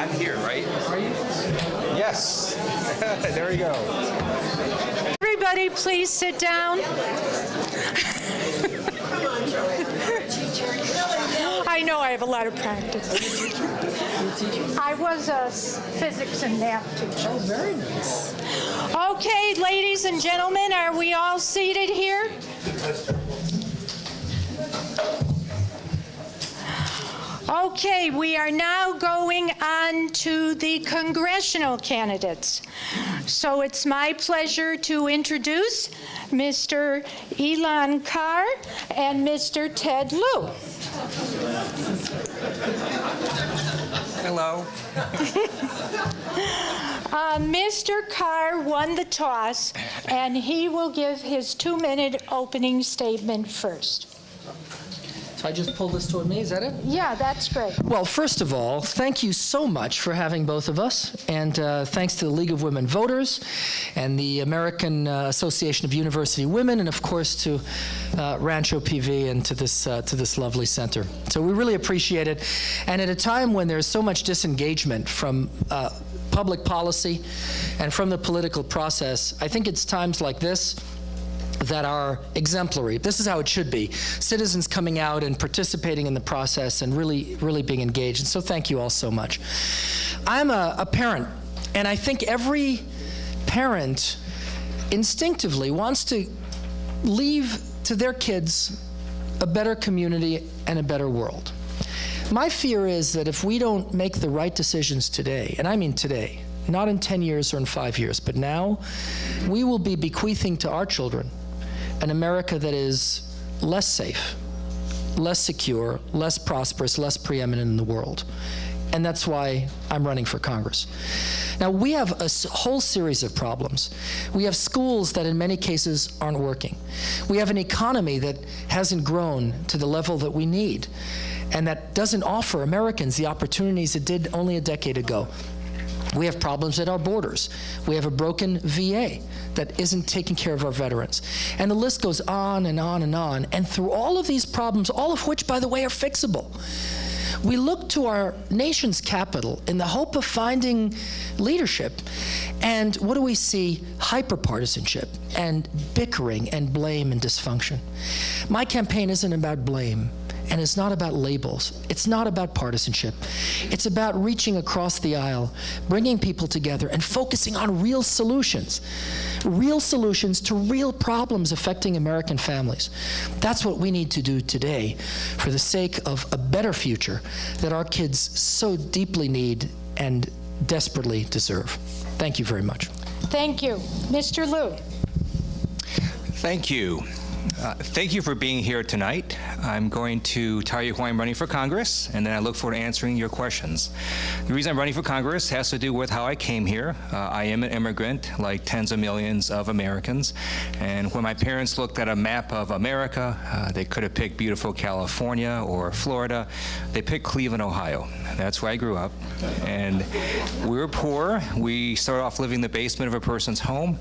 I'm here, right? Are you? Yes. There we go. Everybody, please sit down. I know I have a lot of practice. I was a physics and math teacher. Oh, very nice. Okay, ladies and gentlemen, are we all seated here? Okay, we are now going on to the congressional candidates. So it's my pleasure to introduce Mr. Elan Carr and Mr. Ted Lieu. Hello. Mr. Carr won the toss, and he will give his 2-minute opening statement first. So I just pull this toward me, is that it? Yeah, that's great. Well, first of all, thank you so much for having both of us, and thanks to the League of Women Voters and the American Association of University Women, and of course to Rancho PV and to this lovely center. So we really appreciate it. And at a time when there's so much disengagement from public policy and from the political process, I think it's times like this that are exemplary. This is how it should be. Citizens coming out and participating in the process and really being engaged. And so thank you all so much. I'm a parent, and I think every parent instinctively wants to leave to their kids a better community and a better world. My fear is that if we don't make the right decisions today, and I mean today, not in 10 years or in 5 years, but now, we will be bequeathing to our children an America that is less safe, less secure, less prosperous, less preeminent in the world. And that's why I'm running for Congress. Now, we have a whole series of problems. We have schools that in many cases aren't working. We have an economy that hasn't grown to the level that we need, and that doesn't offer Americans the opportunities it did only a decade ago. We have problems at our borders. We have a broken VA that isn't taking care of our veterans. And the list goes on and on and on. And through all of these problems, all of which, by the way, are fixable, we look to our nation's capital in the hope of finding leadership. And what do we see? Hyperpartisanship and bickering and blame and dysfunction. My campaign isn't about blame. And it's not about labels. It's not about partisanship. It's about reaching across the aisle, bringing people together, and focusing on real solutions to real problems affecting American families. That's what we need to do today for the sake of a better future that our kids so deeply need and desperately deserve. Thank you very much. Thank you. Mr. Lieu. Thank you. Thank you for being here tonight. I'm going to tell you why I'm running for Congress, and then I look forward to answering your questions. The reason I'm running for Congress has to do with how I came here. I am an immigrant, like tens of millions of Americans, and when my parents looked at a map of America, they could have picked beautiful California or Florida. They picked Cleveland, Ohio. That's where I grew up, and we were poor. We started off living in the basement of a person's home.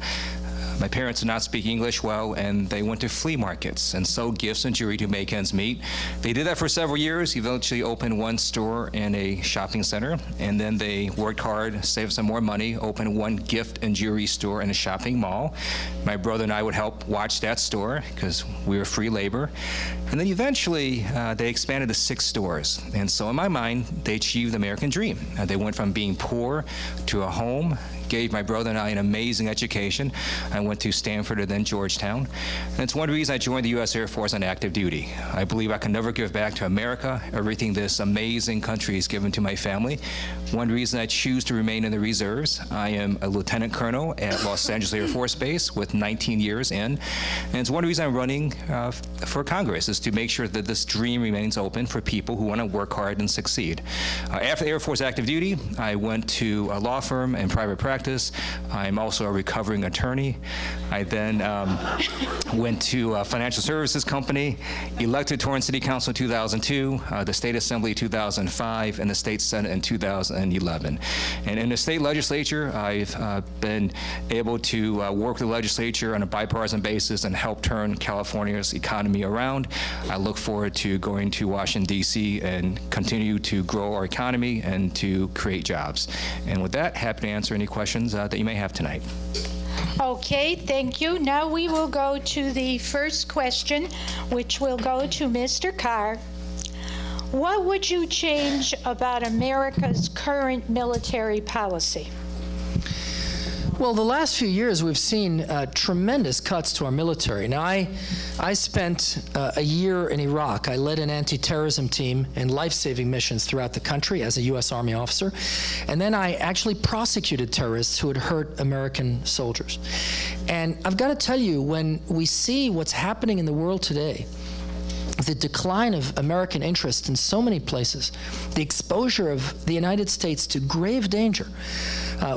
My parents did not speak English well, and they went to flea markets and sold gifts and jewelry to make ends meet. They did that for several years, eventually opened one store in a shopping center, and then they worked hard, saved some more money, opened one gift and jewelry store in a shopping mall. My brother and I would help watch that store because we were free labor. And then eventually, they expanded to 6 stores. And so in my mind, they achieved the American dream. They went from being poor to a home, gave my brother and I an amazing education. I went to Stanford and then Georgetown. And it's one reason I joined the U.S. Air Force on active duty. I believe I can never give back to America everything this amazing country has given to my family. One reason I choose to remain in the reserves. I am a lieutenant colonel at Los Angeles Air Force Base with 19 years in. And it's one reason I'm running for Congress, is to make sure that this dream remains open for people who want to work hard and succeed. After Air Force active duty, I went to a law firm and private practice practice. I'm also a recovering attorney. I then went to a financial services company, elected Torrance City Council in 2002, the State Assembly 2005, and the State Senate in 2011. And in the state legislature, I've been able to work with the legislature on a bipartisan basis and help turn California's economy around. I look forward to going to Washington, D.C. and continue to grow our economy and to create jobs. And with that, happy to answer any questions that you may have tonight. Okay, thank you. Now we will go to the first question, which will go to Mr. Carr. What would you change about America's current military policy? Well, the last few years, we've seen tremendous cuts to our military. Now, I spent a year in Iraq. I led an anti-terrorism team and life-saving missions throughout the country as a U.S. Army officer. And then I actually prosecuted terrorists who had hurt American soldiers. And I've got to tell you, when we see what's happening in the world today, the decline of American interest in so many places, the exposure of the United States to grave danger.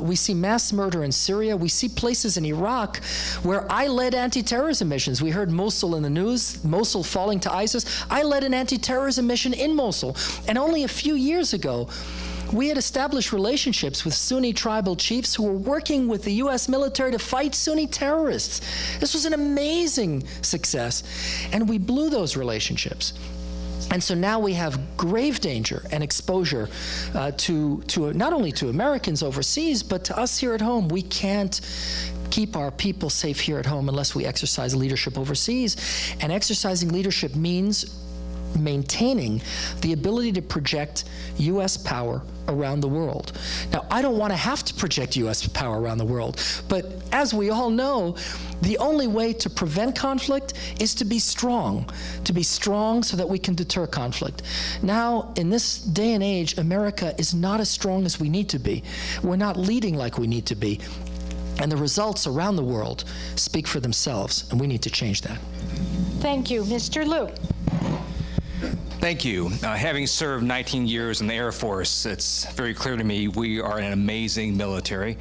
We see mass murder in Syria. We see places in Iraq where I led anti-terrorism missions. We heard Mosul in the news, Mosul falling to ISIS. I led an anti-terrorism mission in Mosul. And only a few years ago, we had established relationships with Sunni tribal chiefs who were working with the U.S. military to fight Sunni terrorists. This was an amazing success, and we blew those relationships. And so now we have grave danger and exposure to not only to Americans overseas, but to us here at home. We can't keep our people safe here at home unless we exercise leadership overseas. And exercising leadership means maintaining the ability to project U.S. power around the world. Now, I don't want to have to project U.S. power around the world, but as we all know, the only way to prevent conflict is to be strong so that we can deter conflict. Now, in this day and age, America is not as strong as we need to be. We're not leading like we need to be. And the results around the world speak for themselves, and we need to change that. Thank you. Mr. Lieu. Thank you. Having served 19 years in the Air Force, it's very clear to me we are an amazing military.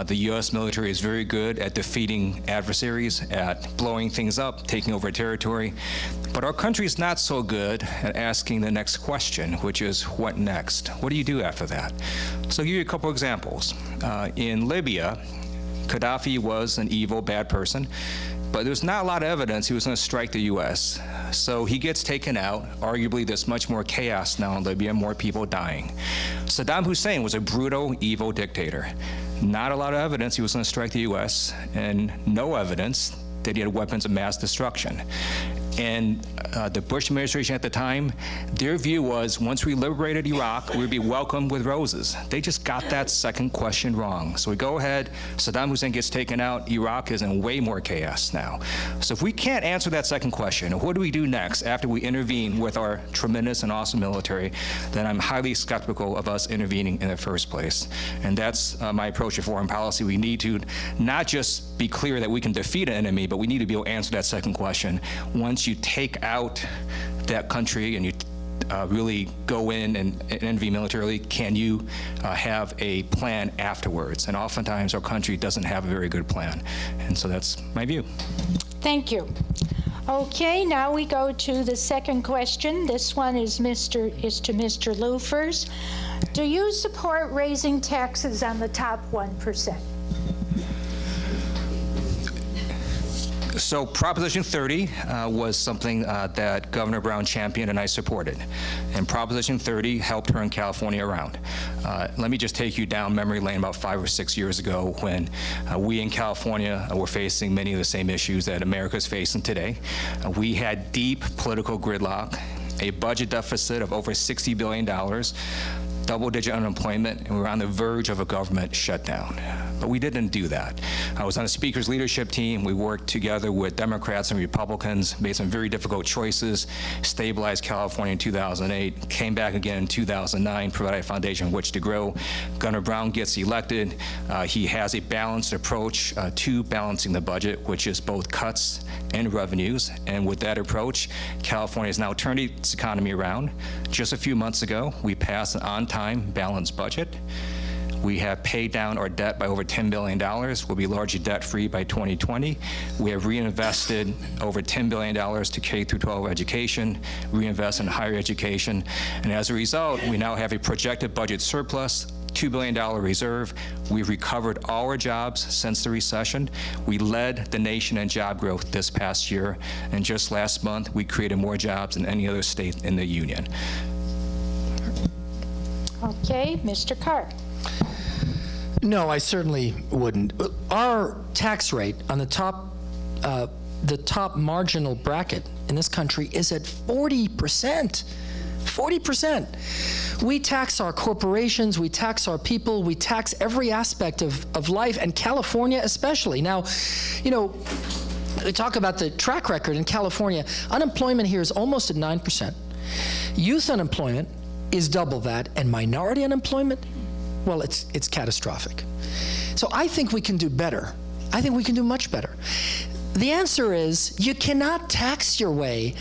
The U.S. military is very good at defeating adversaries, at blowing things up, taking over territory. But our country is not so good at asking the next question, which is, what next? What do you do after that? So I'll give you a couple examples. In Libya, Gaddafi was an evil, bad person, but there's not a lot of evidence he was going to strike the U.S. So he gets taken out. Arguably, there's much more chaos now in Libya, more people dying. Saddam Hussein was a brutal, evil dictator. Not a lot of evidence he was going to strike the U.S., and no evidence that he had weapons of mass destruction. And the Bush administration at the time, their view was once we liberated Iraq, we would be welcomed with roses. They just got that second question wrong. So we go ahead, Saddam Hussein gets taken out, Iraq is in way more chaos now. So if we can't answer that second question, what do we do next after we intervene with our tremendous and awesome military, then I'm highly skeptical of us intervening in the first place. And that's my approach to foreign policy. We need to not just be clear that we can defeat an enemy, but we need to be able to answer that second question. Once you take out that country and you really go in and intervene militarily, can you have a plan afterwards? And oftentimes our country doesn't have a very good plan. And so that's my view. Thank you. Okay, now we go to the second question. This one is to Mr. Lieu first. Do you support raising taxes on the top 1%? So Proposition 30 was something that Governor Brown championed and I supported. And Proposition 30 helped turn California around. Let me just take you down memory lane about 5 or 6 years ago when we in California were facing many of the same issues that America is facing today. We had deep political gridlock, a budget deficit of over $60 billion, double-digit unemployment, and we were on the verge of a government shutdown. But we didn't do that. I was on the Speaker's leadership team. We worked together with Democrats and Republicans, made some very difficult choices, stabilized California in 2008, came back again in 2009, provided a foundation on which to grow. Governor Brown gets elected. He has a balanced approach to balancing the budget, which is both cuts and revenues. And with that approach, California has now turned its economy around. Just a few months ago, we passed an on-time balanced budget. We have paid down our debt by over $10 billion. We'll be largely debt-free by 2020. We have reinvested over $10 billion to K through 12 education, reinvest in higher education, and as a result, we now have a projected budget surplus, $2 billion reserve. We've recovered all our jobs since the recession. We led the nation in job growth this past year, and just last month, we created more jobs than any other state in the union. Okay, Mr. Carr. No, I certainly wouldn't. Our tax rate on the top marginal bracket in this country is at 40%. 40%. We tax our corporations, we tax our people, we tax every aspect of life, and California especially. Now, you know, we talk about the track record in California. Unemployment here is almost at 9%. Youth unemployment is double that, and minority unemployment, well, it's catastrophic. So I think we can do better. I think we can do much better. The answer is you cannot tax your way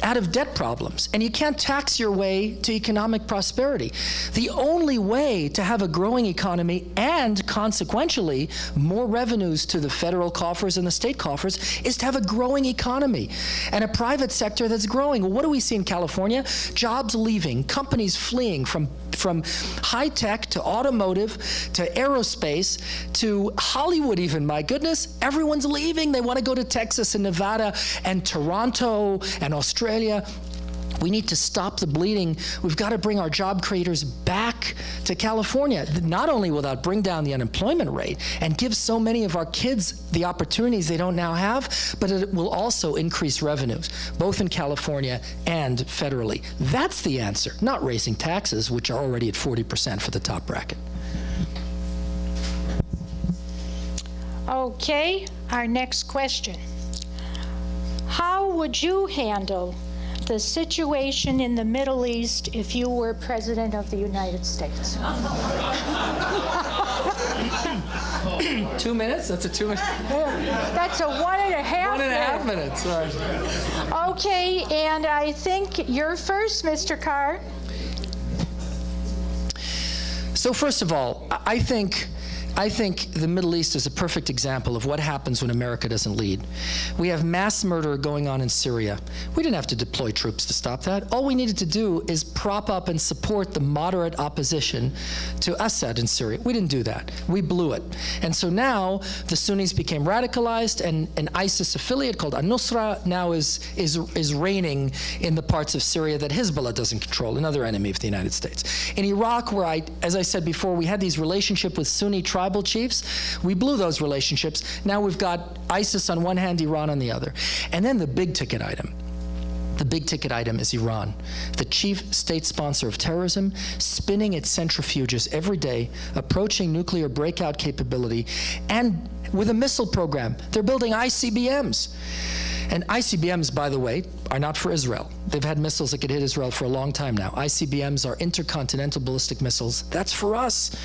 out of debt problems, and you can't tax your way to economic prosperity. The only way to have a growing economy and consequentially more revenues to the federal coffers and the state coffers is to have a growing economy and a private sector that's growing. Well, what do we see in California? Jobs leaving, companies fleeing from high tech to automotive to aerospace to Hollywood even. My goodness, everyone's leaving. They want to go to Texas and Nevada and Toronto and Australia. We need to stop the bleeding. We've got to bring our job creators back to California. Not only will that bring down the unemployment rate and give so many of our kids the opportunities they don't now have, but it will also increase revenues, both in California and federally. That's the answer, not raising taxes, which are already at 40% for the top bracket. Okay, our next question. How would you handle the situation in the Middle East if you were President of the United States? 2 minutes? That's a 2 minute. That's a 1.5 1.5 minutes. All right. Okay, and I think you're first, Mr. Carr. So first of all, I think the Middle East is a perfect example of what happens when America doesn't lead. We have mass murder going on in Syria. We didn't have to deploy troops to stop that. All we needed to do is prop up and support the moderate opposition to Assad in Syria. We didn't do that. We blew it. And so now the Sunnis became radicalized, and an ISIS affiliate called al-Nusra now is reigning in the parts of Syria that Hezbollah doesn't control, another enemy of the United States. In Iraq, where as I said before, we had these relationships with Sunni tribal chiefs, we blew those relationships. Now we've got ISIS on one hand, Iran on the other. And then the big ticket item. The big ticket item is Iran, the chief state sponsor of terrorism, spinning its centrifuges every day, approaching nuclear breakout capability, and with a missile program. They're building ICBMs. And ICBMs, by the way, are not for Israel. They've had missiles that could hit Israel for a long time now. ICBMs are intercontinental ballistic missiles. That's for us.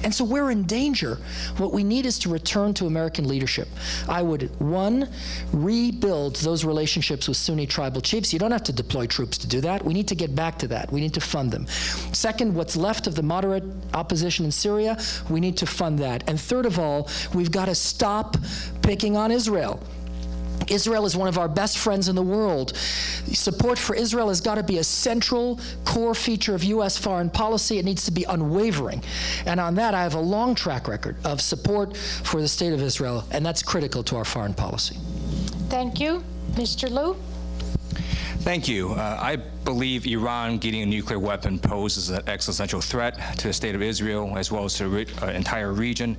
And so we're in danger. What we need is to return to American leadership. I would, one, rebuild those relationships with Sunni tribal chiefs. You don't have to deploy troops to do that. We need to get back to that. We need to fund them. Second, what's left of the moderate opposition in Syria, we need to fund that. And third of all, we've got to stop picking on Israel. Israel is one of our best friends in the world. Support for Israel has got to be a central core feature of U.S. foreign policy. It needs to be unwavering. And on that, I have a long track record of support for the state of Israel, and that's critical to our foreign policy. Thank you. Mr. Lieu? Thank you. I believe Iran getting a nuclear weapon poses an existential threat to the state of Israel as well as to the entire region.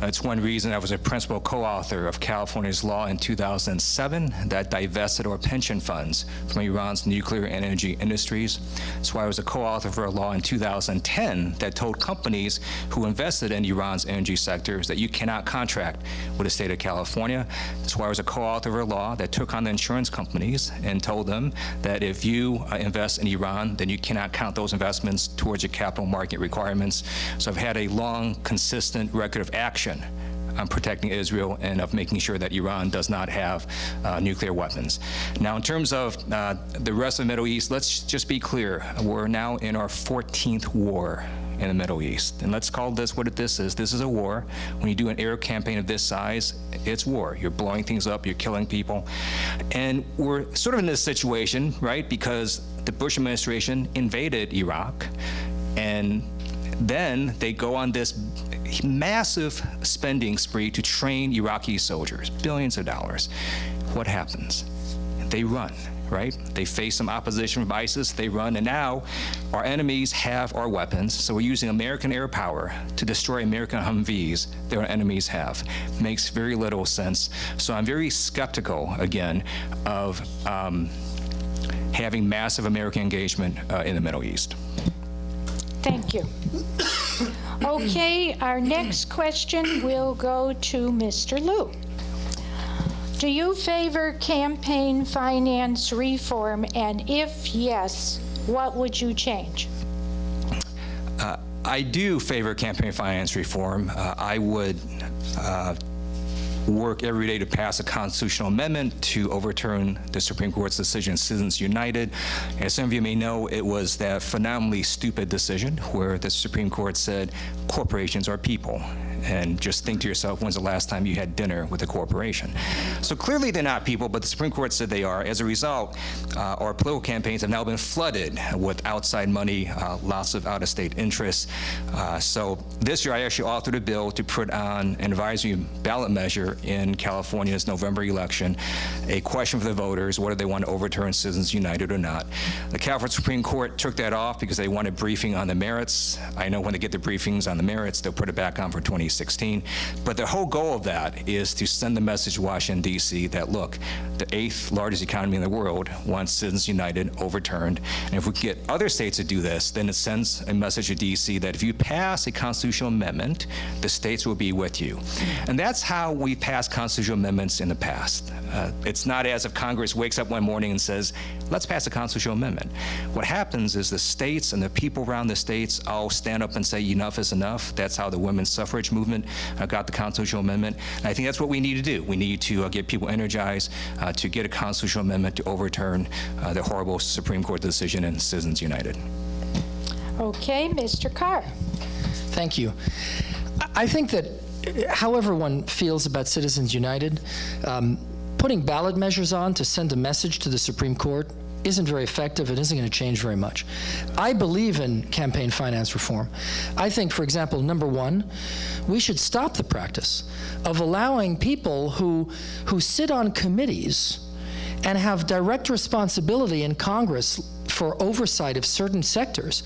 It's one reason I was a principal co-author of California's law in 2007 that divested our pension funds from Iran's nuclear and energy industries. That's why I was a co-author for a law in 2010 that told companies who invested in Iran's energy sectors that you cannot contract with the state of California. That's why I was a co-author of a law that took on the insurance companies and told them that if you invest in Iran, then you cannot count those investments towards your capital market requirements. So I've had a long, consistent record of action on protecting Israel and of making sure that Iran does not have nuclear weapons. Now, in terms of the rest of the Middle East, let's just be clear. We're now in our 14th war in the Middle East. And let's call this what this is. This is a war. When you do an air campaign of this size, it's war. You're blowing things up, you're killing people. And we're sort of in this situation, right, because the Bush administration invaded Iraq, and then they go on this massive spending spree to train Iraqi soldiers, billions of dollars. What happens? They run, right? They face some opposition from ISIS, they run, and now our enemies have our weapons, so we're using American air power to destroy American Humvees that our enemies have. Makes very little sense. So I'm very skeptical, again, of having massive American engagement in the Middle East. Thank you. Okay, our next question will go to Mr. Lieu. Do you favor campaign finance reform, and if yes, what would you change? I do favor campaign finance reform. I would work every day to pass a constitutional amendment to overturn the Supreme Court's decision in Citizens United. As some of you may know, it was that phenomenally stupid decision where the Supreme Court said corporations are people. And just think to yourself, when's the last time you had dinner with a corporation? So clearly they're not people, but the Supreme Court said they are. As a result, our political campaigns have now been flooded with outside money, lots of out-of-state interests. So this year I actually authored a bill to put on an advisory ballot measure in California's November election, a question for the voters, whether they want to overturn Citizens United or not. The California Supreme Court took that off because they wanted briefing on the merits. I know when they get the briefings on the merits, they'll put it back on for 2016. But the whole goal of that is to send the message to Washington, D.C. that, look, the 8th largest economy in the world wants Citizens United overturned. And if we get other states to do this, then it sends a message to D.C. that if you pass a constitutional amendment, the states will be with you. And that's how we passed constitutional amendments in the past. It's not as if Congress wakes up one morning and says, let's pass a constitutional amendment. What happens is the states and the people around the states all stand up and say enough is enough. That's how the women's suffrage movement got the constitutional amendment. And I think that's what we need to do. We need to get people energized to get a constitutional amendment to overturn the horrible Supreme Court decision in Citizens United. Okay, Mr. Carr. Thank you. I think that however one feels about Citizens United, putting ballot measures on to send a message to the Supreme Court isn't very effective. It isn't going to change very much. I believe in campaign finance reform. I think, for example, number one, we should stop the practice of allowing people who sit on committees and have direct responsibility in Congress for oversight of certain sectors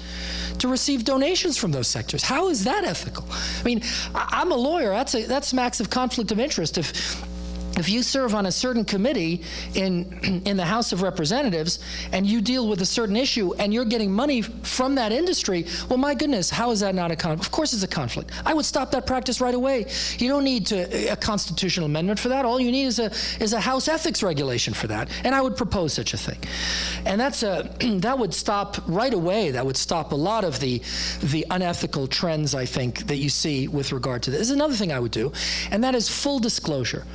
to receive donations from those sectors. How is that ethical? I mean, I'm a lawyer. That smacks of conflict of interest. If you serve on a certain committee in the House of Representatives and you deal with a certain issue and you're getting money from that industry, well, my goodness, how is that not a conflict? Of course it's a conflict. I would stop that practice right away. You don't need a constitutional amendment for that. All you need is a House ethics regulation for that. And I would propose such a thing. And that would stop right away. That would stop a lot of the unethical trends, I think, that you see with regard to this. There's another thing I would do, and that is full disclosure.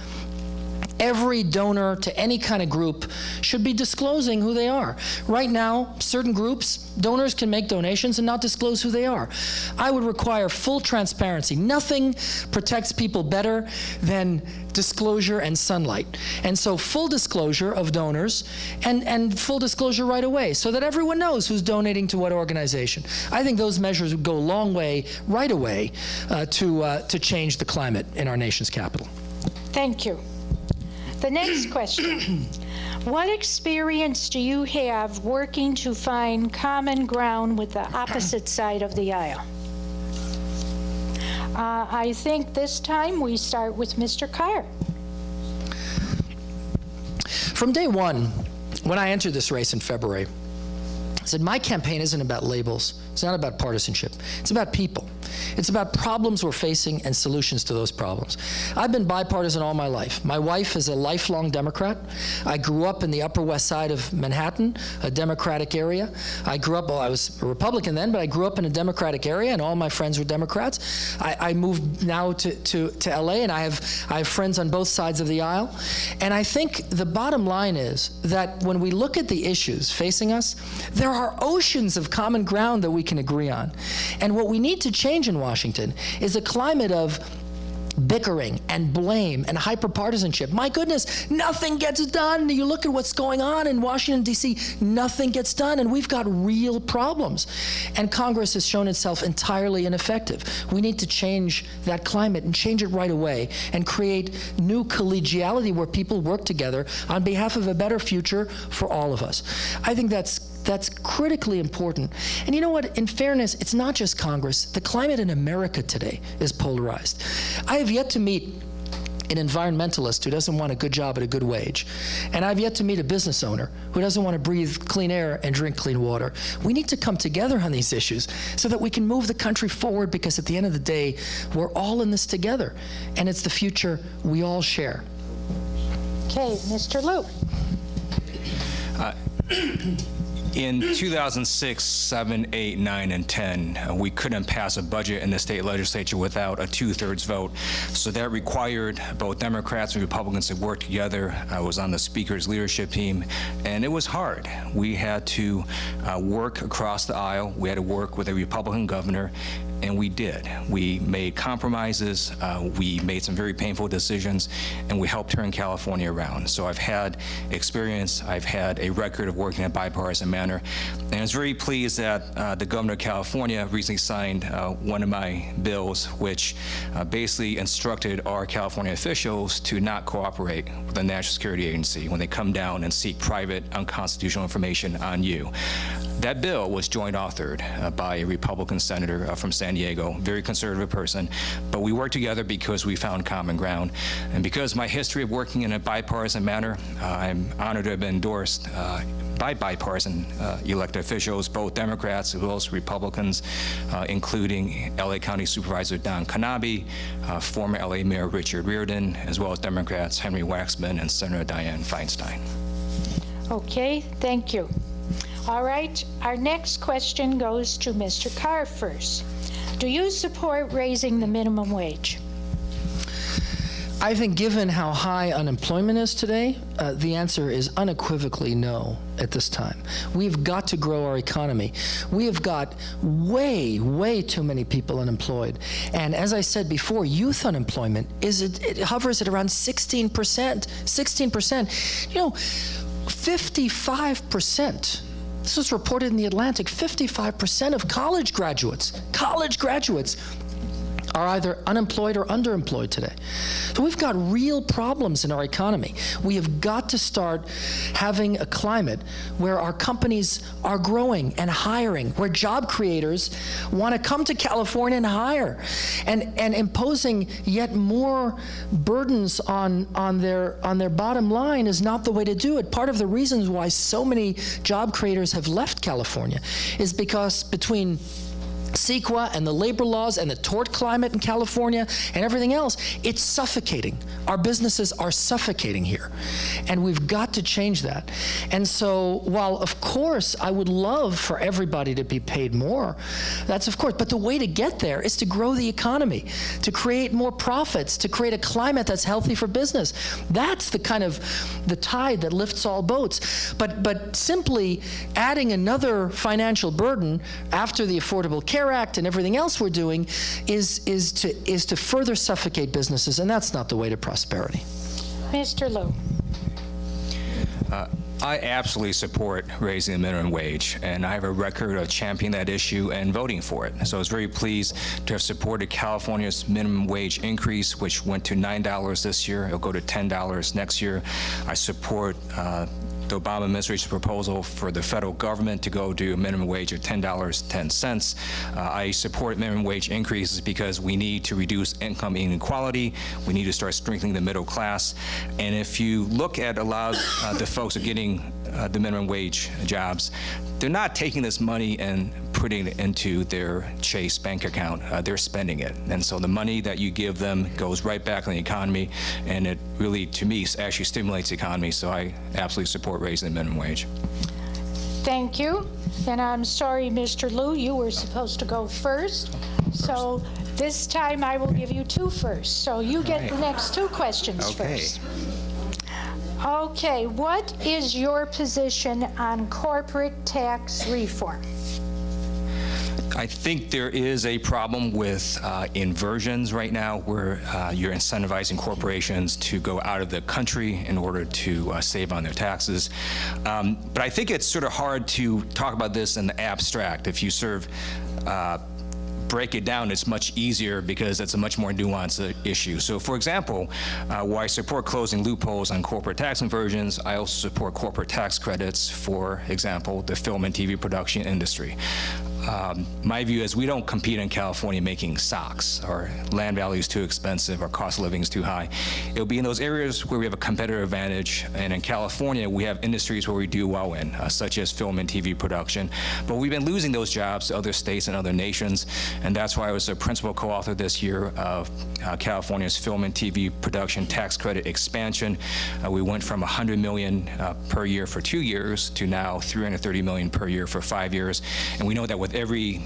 Every donor to any kind of group should be disclosing who they are. Right now, certain groups, donors can make donations and not disclose who they are. I would require full transparency. Nothing protects people better than disclosure and sunlight. And so full disclosure of donors and full disclosure right away so that everyone knows who's donating to what organization. I think those measures would go a long way, right away, to change the climate in our nation's capital. Thank you. The next question. What experience do you have working to find common ground with the opposite side of the aisle? I think this time we start with Mr. Carr. From day one, when I entered this race in February, I said, my campaign isn't about labels. It's not about partisanship. It's about people. It's about problems we're facing and solutions to those problems. I've been bipartisan all my life. My wife is a lifelong Democrat. I grew up in the Upper West Side of Manhattan, a Democratic area. I was a Republican then, but I grew up in a Democratic area, and all my friends were Democrats. I moved now to LA, and I have friends on both sides of the aisle. And I think the bottom line is that when we look at the issues facing us, there are oceans of common ground that we can agree on. And what we need to change in Washington is a climate of bickering and blame and hyper-partisanship. My goodness, nothing gets done. You look at what's going on in Washington, D.C., nothing gets done, and we've got real problems. And Congress has shown itself entirely ineffective. We need to change that climate and change it right away and create new collegiality where people work together on behalf of a better future for all of us. I think that's critically important. And you know what? In fairness, it's not just Congress. The climate in America today is polarized. I have yet to meet an environmentalist who doesn't want a good job at a good wage. And I've yet to meet a business owner who doesn't want to breathe clean air and drink clean water. We need to come together on these issues so that we can move the country forward, because at the end of the day, we're all in this together. And it's the future we all share. Okay, Mr. Lieu. In 2006, 7, 8, 9, and 10, we couldn't pass a budget in the state legislature without a 2/3 vote. So that required both Democrats and Republicans to work together. I was on the Speaker's leadership team, and it was hard. We had to work across the aisle. We had to work with a Republican governor, and we did. We made compromises, we made some very painful decisions, and we helped turn California around. So I've had experience, I've had a record of working in a bipartisan manner, and I was very pleased that the governor of California recently signed one of my bills, which basically instructed our California officials to not cooperate with the National Security Agency when they come down and seek private, unconstitutional information on you. That bill was joint authored by a Republican senator from San Diego, very conservative person, but we worked together because we found common ground. And because of my history of working in a bipartisan manner, I'm honored to have been endorsed by bipartisan elected officials, both Democrats as well as Republicans, including LA County Supervisor Don Knabe, former LA Mayor Richard Riordan, as well as Democrats Henry Waxman and Senator Dianne Feinstein. Okay, thank you. All right, our next question goes to Mr. Carr first. Do you support raising the minimum wage? I think given how high unemployment is today, the answer is unequivocally no at this time. We've got to grow our economy. We have got way too many people unemployed. And as I said before, youth unemployment it hovers at around 16%. 16%. You know, 55%. This was reported in The Atlantic. 55% of college graduates are either unemployed or underemployed today. So we've got real problems in our economy. We have got to start having a climate where our companies are growing and hiring, where job creators want to come to California and hire, and imposing yet more burdens on their bottom line is not the way to do it. Part of the reasons why so many job creators have left California is because between CEQA and the labor laws and the tort climate in California and everything else, it's suffocating. Our businesses are suffocating here, and we've got to change that. And so while, of course, I would love for everybody to be paid more, that's of course, but the way to get there is to grow the economy, to create more profits, to create a climate that's healthy for business. That's the kind of the tide that lifts all boats. But simply adding another financial burden after the Affordable Care Act and everything else we're doing is to further suffocate businesses, and that's not the way to prosperity. Mr. Lieu. I absolutely support raising the minimum wage, and I have a record of championing that issue and voting for it. So I was very pleased to have supported California's minimum wage increase, which went to $9 this year. It'll go to $10 next year. I support the Obama administration's proposal for the federal government to go to a minimum wage of $10.10. I support minimum wage increases because we need to reduce income inequality. We need to start strengthening the middle class. And if you look at a lot of the folks who are getting the minimum wage jobs, they're not taking this money and putting it into their Chase bank account. They're spending it. And so the money that you give them goes right back in the economy, and it really, to me, actually stimulates the economy. So I absolutely support raising the minimum wage. Thank you. And I'm sorry, Mr. Lieu, you were supposed to go first. So this time I will give you two first. So you get the next two questions first. Okay, what is your position on corporate tax reform? I think there is a problem with inversions right now where you're incentivizing corporations to go out of the country in order to save on their taxes. But I think it's sort of hard to talk about this in the abstract. If you sort of break it down, it's much easier because it's a much more nuanced issue. So, for example, while I support closing loopholes on corporate tax inversions, I also support corporate tax credits, for example, the film and TV production industry. My view is we don't compete in California making socks. Our land value is too expensive, our cost of living is too high. It'll be in those areas where we have a competitive advantage, and in California, we have industries where we do well in, such as film and TV production. But we've been losing those jobs to other states and other nations, and that's why I was a principal co-author this year of California's film and TV production tax credit expansion. We went from $100 million per year for 2 years to now $330 million per year for 5 years. And we know that with every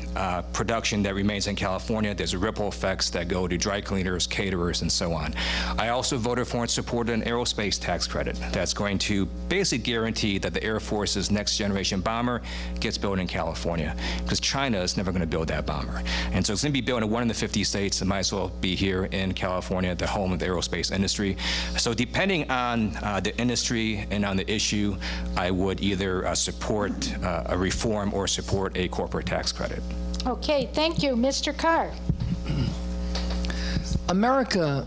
production that remains in California, there's ripple effects that go to dry cleaners, caterers, and so on. I also voted for and supported an aerospace tax credit that's going to basically guarantee that the Air Force's next generation bomber gets built in California, because China is never going to build that bomber. And so it's going to be built in one of the 50 states. It might as well be here in California, the home of the aerospace industry. So depending on the industry and on the issue, I would either support a reform or support a corporate tax credit. Okay, thank you. Mr. Carr. America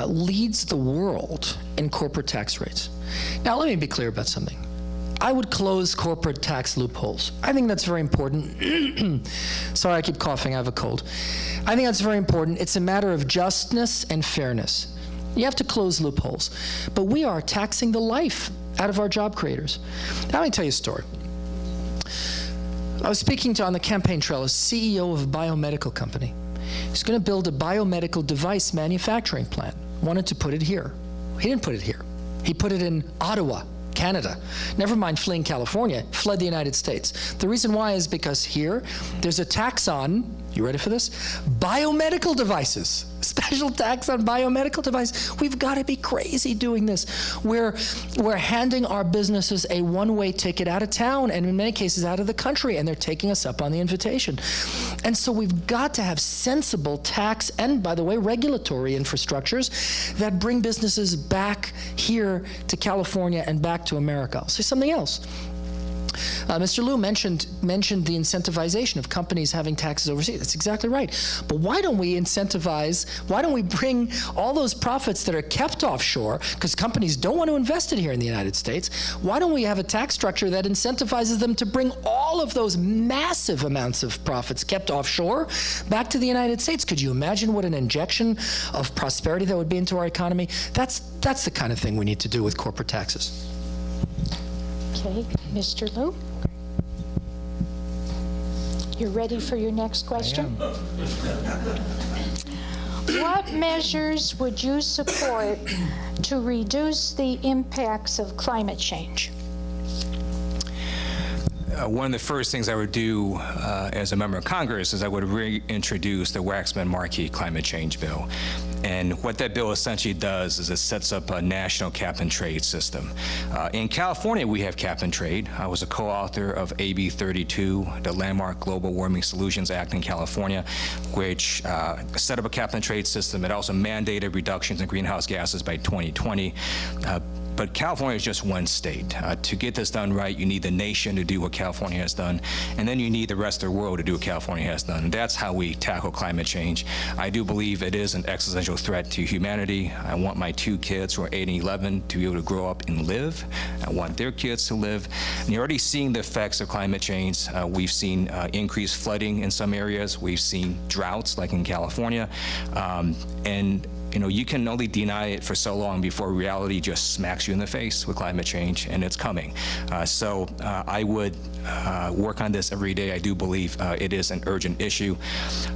leads the world in corporate tax rates. Now, let me be clear about something. I would close corporate tax loopholes. I think that's very important. Sorry, I keep coughing. I have a cold. I think that's very important. It's a matter of justness and fairness. You have to close loopholes. But we are taxing the life out of our job creators. Now, let me tell you a story. I was speaking to, on the campaign trail, a CEO of a biomedical company. He's going to build a biomedical device manufacturing plant. Wanted to put it here. He didn't put it here. He put it in Ottawa, Canada. Never mind fleeing California, fled the United States. The reason why is because here, there's a tax on, you ready for this? Biomedical devices. Special tax on biomedical devices. We've got to be crazy doing this. We're handing our businesses a one-way ticket out of town, and in many cases out of the country, and they're taking us up on the invitation. And so we've got to have sensible tax and, by the way, regulatory infrastructures that bring businesses back here to California and back to America. I'll say something else. Mr. Lieu mentioned the incentivization of companies having taxes overseas. That's exactly right. But why don't we bring all those profits that are kept offshore, because companies don't want to invest it here in the United States, why don't we have a tax structure that incentivizes them to bring all of those massive amounts of profits kept offshore back to the United States? Could you imagine what an injection of prosperity that would be into our economy? That's the kind of thing we need to do with corporate taxes. Okay, Mr. Lieu. You're ready for your next question? What measures would you support to reduce the impacts of climate change? One of the first things I would do as a member of Congress is I would reintroduce the Waxman-Markey climate change bill. And what that bill essentially does is it sets up a national cap-and-trade system. In California, we have cap-and-trade. I was a co-author of AB 32, the landmark Global Warming Solutions Act in California, which set up a cap-and-trade system. It also mandated reductions in greenhouse gases by 2020. But California is just one state. To get this done right, you need the nation to do what California has done, and then you need the rest of the world to do what California has done. And that's how we tackle climate change. I do believe it is an existential threat to humanity. I want my 2 kids who are 8 and 11 to be able to grow up and live. I want their kids to live. And you're already seeing the effects of climate change. We've seen increased flooding in some areas. We've seen droughts like in California. And you can only deny it for so long before reality just smacks you in the face with climate change, and it's coming. So I would work on this every day. I do believe it is an urgent issue.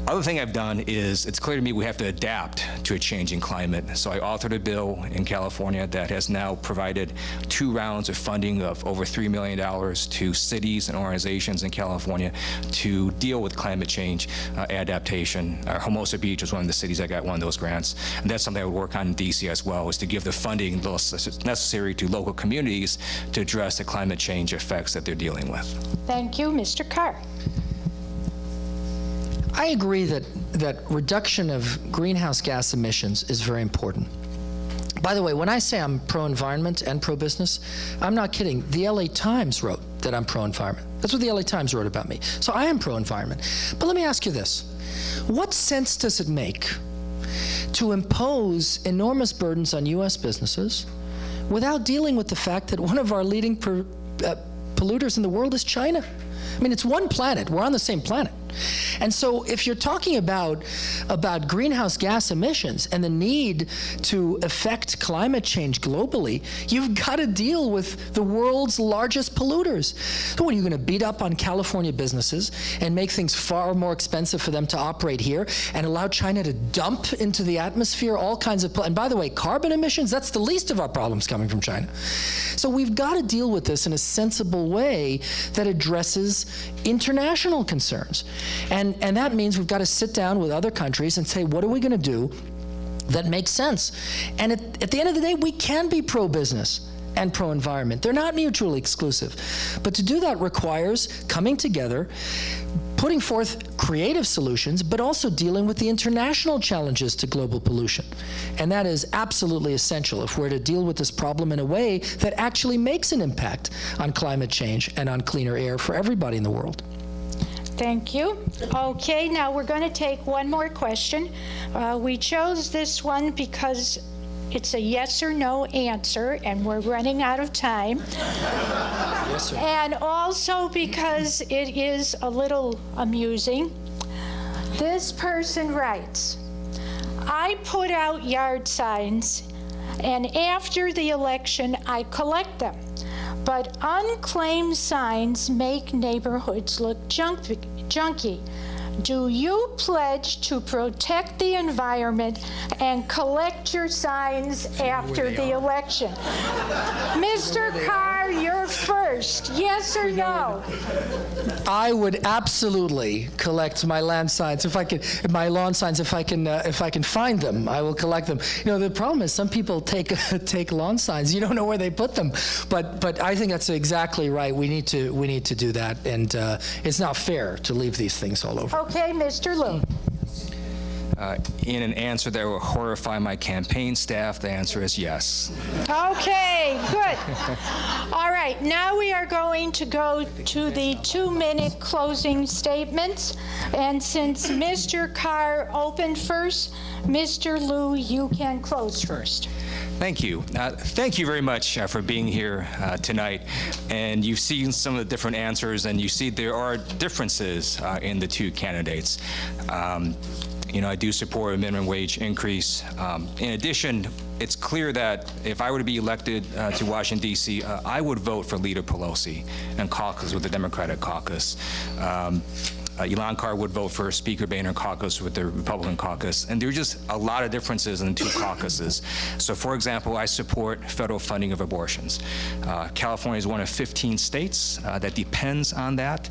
Other thing I've done is, it's clear to me we have to adapt to a changing climate. So I authored a bill in California that has now provided 2 rounds of funding of over $3 million to cities and organizations in California to deal with climate change adaptation. Hermosa Beach was one of the cities that got one of those grants. And that's something I would work on in DC as well, is to give the funding necessary to local communities to address the climate change effects that they're dealing with. Thank you, Mr. Carr. I agree that reduction of greenhouse gas emissions is very important. By the way, when I say I'm pro-environment and pro-business, I'm not kidding. The LA Times wrote that I'm pro-environment. That's what the LA Times wrote about me. So I am pro-environment. But let me ask you this. What sense does it make to impose enormous burdens on U.S. businesses without dealing with the fact that one of our leading polluters in the world is China? I mean, it's one planet. We're on the same planet. And so if you're talking about greenhouse gas emissions and the need to affect climate change globally, you've got to deal with the world's largest polluters. So what, are you going to beat up on California businesses and make things far more expensive for them to operate here and allow China to dump into the atmosphere all kinds of, and by the way, carbon emissions, that's the least of our problems coming from China. So we've got to deal with this in a sensible way that addresses international concerns. And that means we've got to sit down with other countries and say, what are we going to do that makes sense? And at the end of the day, we can be pro-business and pro-environment. They're not mutually exclusive. But to do that requires coming together, putting forth creative solutions, but also dealing with the international challenges to global pollution. And that is absolutely essential if we're to deal with this problem in a way that actually makes an impact on climate change and on cleaner air for everybody in the world. Thank you. Okay, now we're going to take one more question. We chose this one because it's a yes or no answer, and we're running out of time. Yes, sir. And also because it is a little amusing. This person writes, I put out yard signs, and after the election, I collect them. But unclaimed signs make neighborhoods look junky. Do you pledge to protect the environment and collect your signs after the election? Mr. Carr, you're first. Yes or no? I would absolutely collect my land signs if I can, my lawn signs if I can find them. I will collect them. The problem is some people take lawn signs. You don't know where they put them. But I think that's exactly right. We need to do that, and it's not fair to leave these things all over. Okay, Mr. Lieu. In an answer that will horrify my campaign staff, the answer is yes. Okay, good. All right, now we are going to go to the 2-minute closing statements. And since Mr. Carr opened first, Mr. Lieu, you can close first. Thank you. Thank you very much for being here tonight. And you've seen some of the different answers, and you see there are differences in the two candidates. I do support a minimum wage increase. In addition, it's clear that if I were to be elected to Washington, D.C., I would vote for Leader Pelosi and caucus with the Democratic caucus. Elan Carr would vote for Speaker Boehner caucus with the Republican caucus, and there are just a lot of differences in the two caucuses. So, for example, I support federal funding of abortions. California is one of 15 states that depends on that.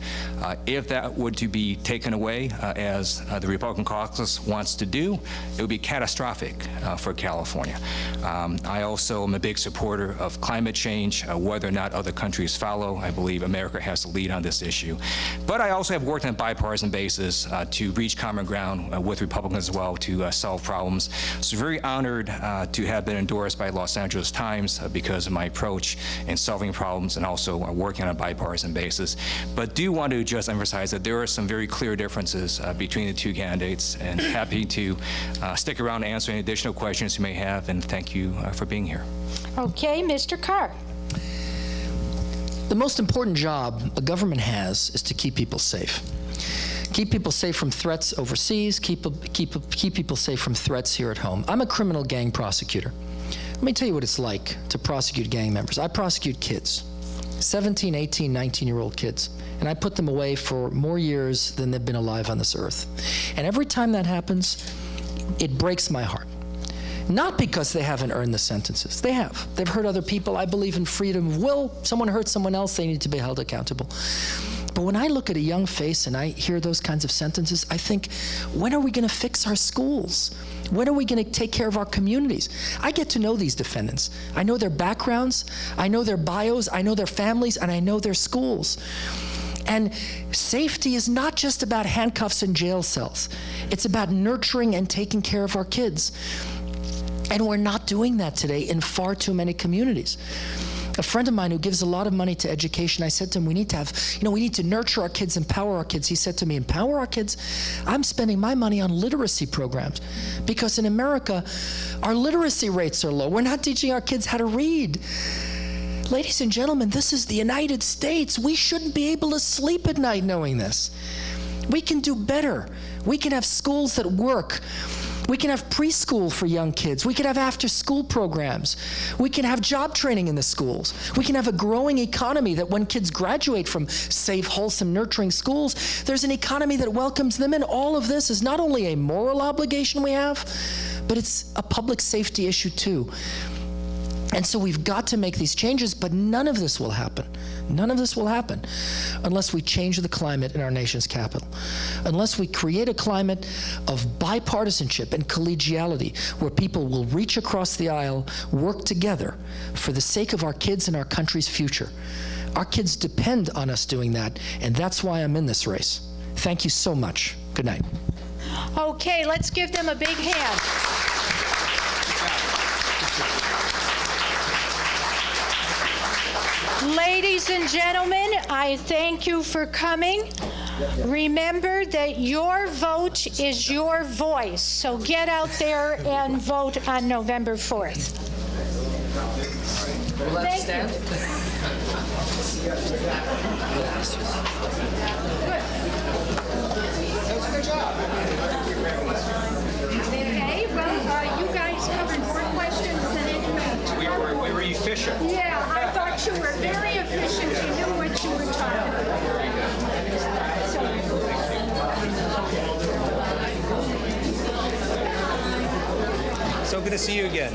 If that were to be taken away, as the Republican caucus wants to do, it would be catastrophic for California. I also am a big supporter of climate change, whether or not other countries follow. I believe America has to lead on this issue. But I also have worked on bipartisan basis to reach common ground with Republicans as well to solve problems. So very honored to have been endorsed by Los Angeles Times because of my approach in solving problems and also working on a bipartisan basis. But do want to just emphasize that there are some very clear differences between the two candidates, and happy to stick around to answer any additional questions you may have, and thank you for being here. Okay, Mr. Carr. The most important job a government has is to keep people safe. keep people safe from threats overseas, keep people safe from threats here at home. I'm a criminal gang prosecutor. Let me tell you what it's like to prosecute gang members. I prosecute kids, 17, 18, 19-year-old kids, and I put them away for more years than they've been alive on this earth. And every time that happens, it breaks my heart. Not because they haven't earned the sentences. They have. They've hurt other people. I believe in freedom of will. Someone hurt someone else, they need to be held accountable. But when I look at a young face and I hear those kinds of sentences, I think, when are we going to fix our schools? When are we going to take care of our communities? I get to know these defendants. I know their backgrounds, I know their bios, I know their families, and I know their schools. And safety is not just about handcuffs and jail cells. It's about nurturing and taking care of our kids. And we're not doing that today in far too many communities. A friend of mine who gives a lot of money to education, I said to him, we need to nurture our kids, empower our kids. He said to me, empower our kids? I'm spending my money on literacy programs because in America, our literacy rates are low. We're not teaching our kids how to read. Ladies and gentlemen, this is the United States. We shouldn't be able to sleep at night knowing this. We can do better. We can have schools that work. We can have preschool for young kids. We can have after-school programs. We can have job training in the schools. We can have a growing economy that when kids graduate from safe, wholesome, nurturing schools, there's an economy that welcomes them in. All of this is not only a moral obligation we have, but it's a public safety issue too. And so we've got to make these changes, but none of this will happen. None of this will happen unless we change the climate in our nation's capital, unless we create a climate of bipartisanship and collegiality where people will reach across the aisle, work together for the sake of our kids and our country's future. Our kids depend on us doing that, and that's why I'm in this race. Thank you so much. Good night. Okay, let's give them a big hand. Ladies and gentlemen, I thank you for coming. Remember that your vote is your voice, so get out there and vote on November 4th. Thank you. Good job. Okay, well, you guys covered more questions than anyone. We were efficient. Yeah, I thought you were very efficient. You knew what you were talking about. So good to see you again.